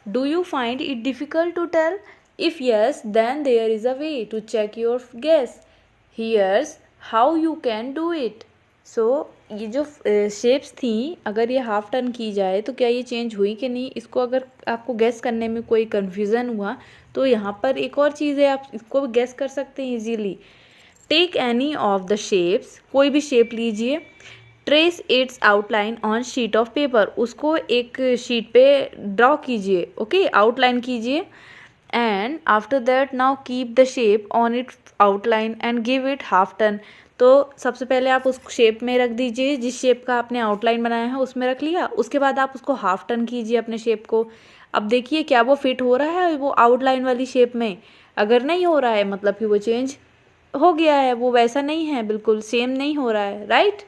Do you find it difficult to tell? If yes, then there is a way to check your guess. Here's how you can do it. So ये जो shapes थी, अगर ये half turn की जाए तो क्या ये चेंज हुई कि नहीं, इसको अगर आपको गेस करने में कोई कन्फ्यूज़न हुआ तो यहाँ पर एक और चीज़ है, आप इसको गेस कर सकते हैं easily. Take any of the shapes, कोई भी शेप लीजिए. Trace its outline on sheet of paper, उसको एक शीट पे ड्रॉ कीजिए. ओके, आउटलाइन कीजिए. And after that now keep the shape on it outline and give it half turn. तो सबसे पहले आप उस शेप में रख दीजिए, जिस शेप का आपने आउटलाइन बनाया है उसमें रख लिया. उसके बाद आप उसको हाफ टर्न कीजिए अपने शेप को. अब देखिए क्या वो फिट हो रहा है वो आउटलाइन वाली शेप में. अगर नहीं हो रहा है मतलब कि वो चेंज हो गया है, वो वैसा नहीं है, बिल्कुल सेम नहीं हो रहा है. राइट,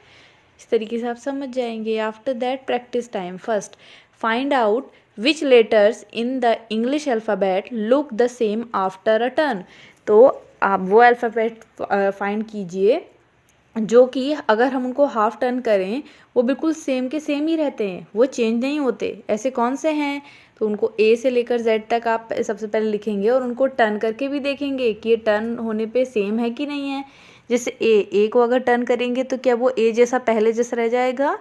इस तरीके से आप समझ जाएंगे. After that practice time. First find out which letters in the English alphabet look the same after a turn. तो आप वो अल्फ़ाबेट फाइंड कीजिए जो कि अगर हम उनको हाफ टर्न करें वो बिल्कुल सेम के सेम ही रहते हैं, वो चेंज नहीं होते. ऐसे कौन से हैं? तो उनको ए से लेकर जेड तक आप सबसे पहले लिखेंगे और उनको टर्न करके भी देखेंगे कि ये टर्न होने पे सेम है कि नहीं है. जैसे ए को अगर टर्न करेंगे तो क्या वो ए जैसा पहले जैसा रह जाएगा?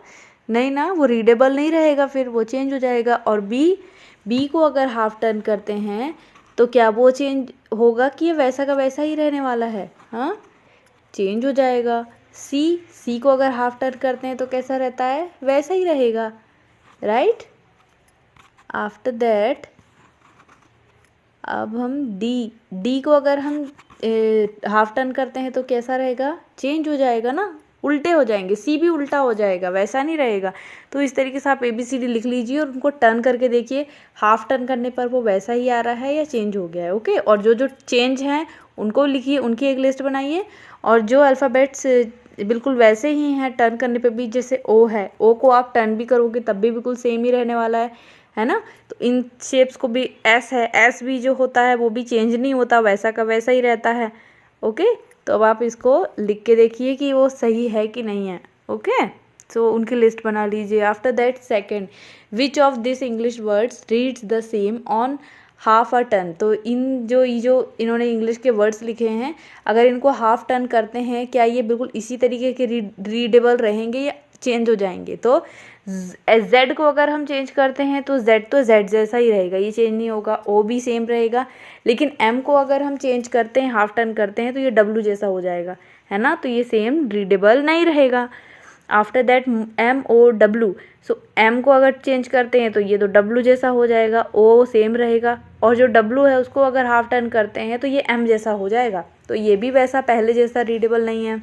नहीं ना, वो रीडेबल नहीं रहेगा, फिर वो चेंज हो जाएगा. और बी को अगर हाफ टर्न करते हैं तो क्या वो चेंज होगा कि ये वैसा का वैसा ही रहने वाला है? हाँ, चेंज हो जाएगा. सी को अगर हाफ टर्न करते हैं तो कैसा रहता है? वैसा ही रहेगा. राइट. आफ्टर दैट अब हम डी को अगर हम हाफ टर्न करते हैं तो कैसा रहेगा? चेंज हो जाएगा ना, उल्टे हो जाएंगे. सी भी उल्टा हो जाएगा, वैसा नहीं रहेगा. तो इस तरीके से आप ABCD लिख लीजिए और उनको टर्न करके देखिए, हाफ टर्न करने पर वो वैसा ही आ रहा है या चेंज हो गया है. ओके, और जो जो चेंज हैं उनको लिखिए, उनकी एक लिस्ट बनाइए. और जो अल्फ़ाबेट्स बिल्कुल वैसे ही हैं टर्न करने पे भी, जैसे ओ है, ओ को आप टर्न भी करोगे तब भी बिल्कुल सेम ही रहने वाला है ना. तो इन शेप्स को भी, एस है, एस भी जो होता है वो भी चेंज नहीं होता, वैसा का वैसा ही रहता है. ओके, तो अब आप इसको लिख के देखिए कि वो सही है कि नहीं है. ओके, सो उनकी लिस्ट बना लीजिए. After that second, which of this English words reads the same on half a turn. तो ये जो इन्होंने इंग्लिश के वर्ड्स लिखे हैं, अगर इनको हाफ टर्न करते हैं क्या ये बिल्कुल इसी तरीके के रीडेबल रहेंगे या चेंज हो जाएंगे? तो जेड को अगर हम चेंज करते हैं तो जेड जैसा ही रहेगा, ये चेंज नहीं होगा. ओ भी सेम रहेगा. लेकिन एम को अगर हम चेंज करते हैं, हाफ टर्न करते हैं, तो ये डब्ल्यू जैसा हो जाएगा, है ना. तो ये सेम रीडेबल नहीं रहेगा. After that MOW. So M को अगर चेंज करते हैं तो ये तो डब्ल्यू जैसा हो जाएगा, ओ सेम रहेगा. और जो डब्ल्यू है उसको अगर हाफ टर्न करते हैं तो ये एम जैसा हो जाएगा, तो ये भी वैसा पहले जैसा रीडेबल नहीं है.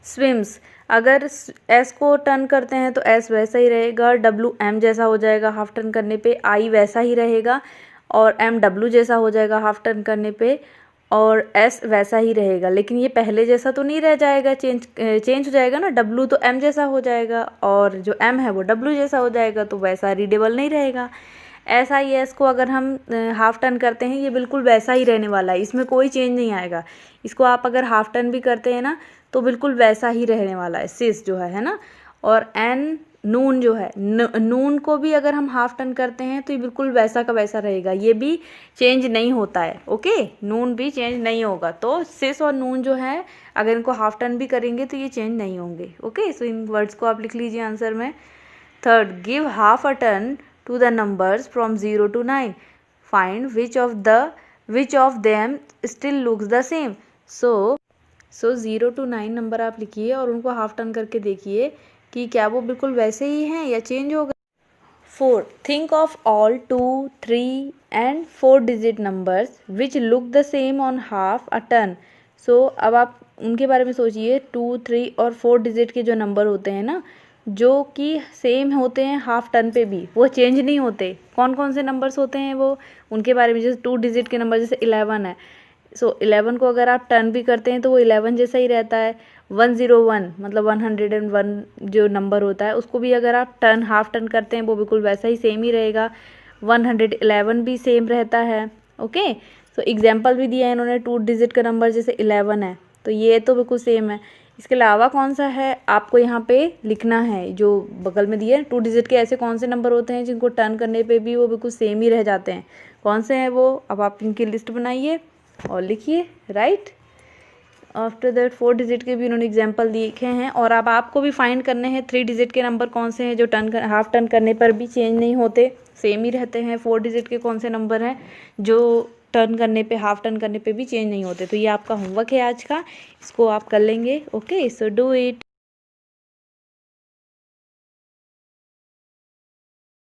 स्विम्स, अगर एस को टर्न करते हैं तो एस वैसा ही रहेगा, डब्ल्यू एम जैसा हो जाएगा हाफ टर्न करने पे, आई वैसा ही रहेगा, और एम डब्ल्यू जैसा हो जाएगा हाफ टर्न करने पे, और एस वैसा ही रहेगा. लेकिन ये पहले जैसा तो नहीं रह जाएगा, चेंज हो जाएगा ना. डब्ल्यू तो एम जैसा हो जाएगा और जो एम है वो डब्ल्यू जैसा हो जाएगा, तो वैसा रीडेबल नहीं रहेगा. SIS को अगर हम हाफ टर्न करते हैं, ये बिल्कुल वैसा ही रहने वाला है, इसमें कोई चेंज नहीं आएगा. इसको आप अगर हाफ टर्न भी करते हैं ना तो बिल्कुल वैसा ही रहने वाला है, सिस जो है ना. और नून जो है, नून को भी अगर हम हाफ टर्न करते हैं तो ये बिल्कुल वैसा का वैसा रहेगा, ये भी चेंज नहीं होता है. ओके, नून भी चेंज नहीं होगा. तो सिस और नून जो है अगर इनको हाफ टर्न भी करेंगे तो ये चेंज नहीं होंगे. ओके, सो इन वर्ड्स को आप लिख लीजिए आंसर में. Third, give half a turn to the numbers from 0 to 9. Find which of them still looks the same. So 0 to 9 number आप लिखिए और उनको हाफ टर्न करके देखिए कि क्या वो बिल्कुल वैसे ही हैं या चेंज हो गए. 4. Think of all 2, 3 and 4 digit numbers which look the same on half a turn. So अब आप उनके बारे में सोचिए. 2, 3 और 4 डिजिट के जो नंबर होते हैं ना, जो कि सेम होते हैं हाफ टर्न पे भी, वो चेंज नहीं होते. कौन कौन से नंबर्स होते हैं वो, उनके बारे में. जैसे 2 डिजिट के नंबर, जैसे 11 है. सो 11 को अगर आप टर्न भी करते हैं तो वो 11 जैसा ही रहता है. 101 मतलब 101 जो नंबर होता है, उसको भी अगर आप हाफ टर्न करते हैं वो बिल्कुल वैसा ही सेम ही रहेगा. 111 भी सेम रहता है. ओके, सो एग्जाम्पल भी दिया है इन्होंने. 2 डिजिट का नंबर जैसे 11 है तो ये तो बिल्कुल सेम है. इसके अलावा कौन सा है आपको यहाँ पे लिखना है, जो बगल में दिए 2 डिजिट के ऐसे कौन से नंबर होते हैं जिनको टर्न करने पे भी वो बिल्कुल सेम ही रह जाते हैं, कौन से हैं वो। अब आप इनकी लिस्ट बनाइए और लिखिए, राइट। आफ्टर दैट 4 डिजिट के भी उन्होंने एग्जाम्पल लिखे हैं। और अब आपको भी फाइंड करने हैं 3 डिजिट के नंबर कौन से हैं जो हाफ टर्न करने पर भी चेंज नहीं होते, सेम ही रहते हैं। 4 डिजिट के कौन से नंबर हैं जो टर्न करने पे, हाफ टर्न करने पे भी चेंज नहीं होते। तो ये आपका होमवर्क है आज का, इसको आप कर लेंगे। Okay, so do it.